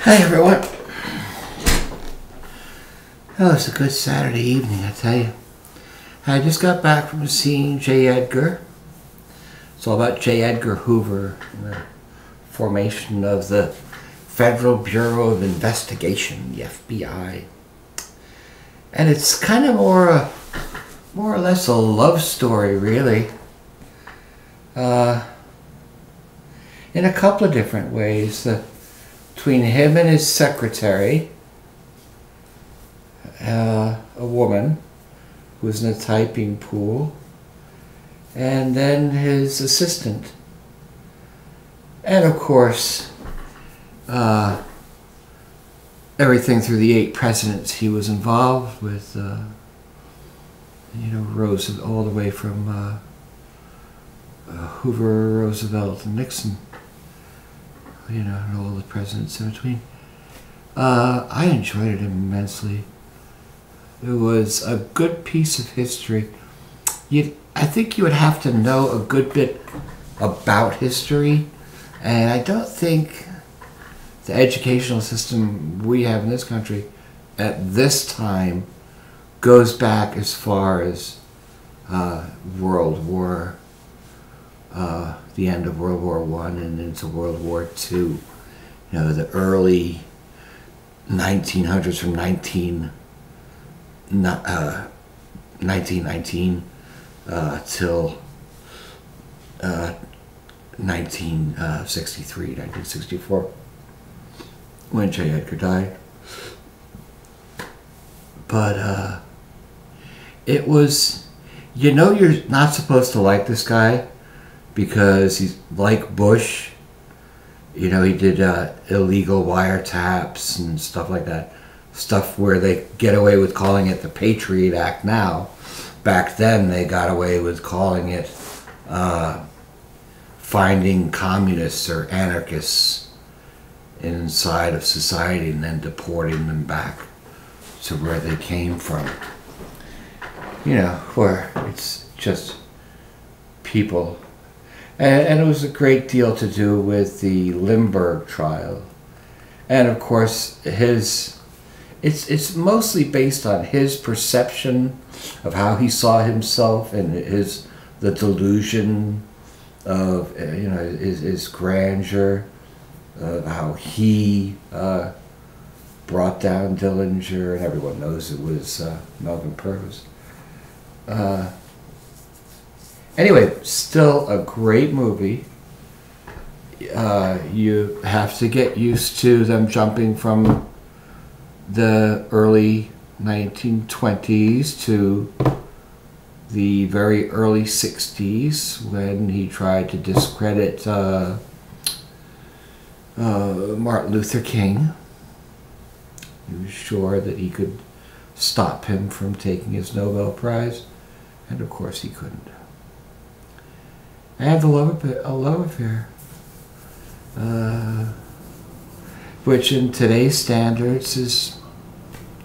Hi everyone. Oh, it's a good Saturday evening, I tell you. I just got back from seeing J. Edgar. It's all about J. Edgar Hoover and the formation of the Federal Bureau of Investigation, the FBI. And it's kind of more or less a love story, really. In a couple of different ways. Between him and his secretary, a woman who was in a typing pool, and then his assistant. And of course, everything through the 8 presidents he was involved with, Roosevelt, all the way from Hoover, Roosevelt, and Nixon. And all the presidents in between. I enjoyed it immensely. It was a good piece of history. I think you would have to know a good bit about history, and I don't think the educational system we have in this country at this time goes back as far as World War the end of World War I and into World War II. The early 1900s from 1919 till 1963, 1964, when J. Edgar died. But it was, you're not supposed to like this guy, because he's like Bush. He did illegal wiretaps and stuff like that. Stuff where they get away with calling it the Patriot Act now. Back then they got away with calling it finding communists or anarchists inside of society and then deporting them back to where they came from. Where it's just people. And it was a great deal to do with the Lindbergh trial. And of course, it's mostly based on his perception of how he saw himself and the delusion of, his grandeur, of how he brought down Dillinger, and everyone knows it was Melvin Purvis. Anyway, still a great movie. You have to get used to them jumping from the early 1920s to the very early 60s, when he tried to discredit Martin Luther King. He was sure that he could stop him from taking his Nobel Prize, and of course he couldn't. And a love affair, which in today's standards is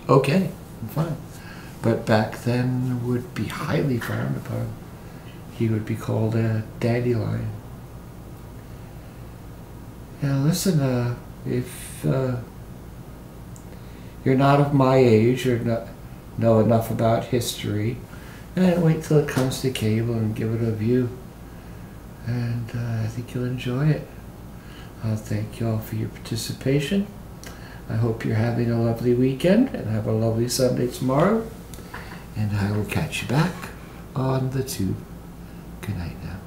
okay and fine, but back then would be highly frowned upon. He would be called a dandelion. Now listen, if you're not of my age or not know enough about history, wait till it comes to cable and give it a view. And I think you'll enjoy it. Thank you all for your participation. I hope you're having a lovely weekend and have a lovely Sunday tomorrow. And I will catch you back on the tube. Good night now.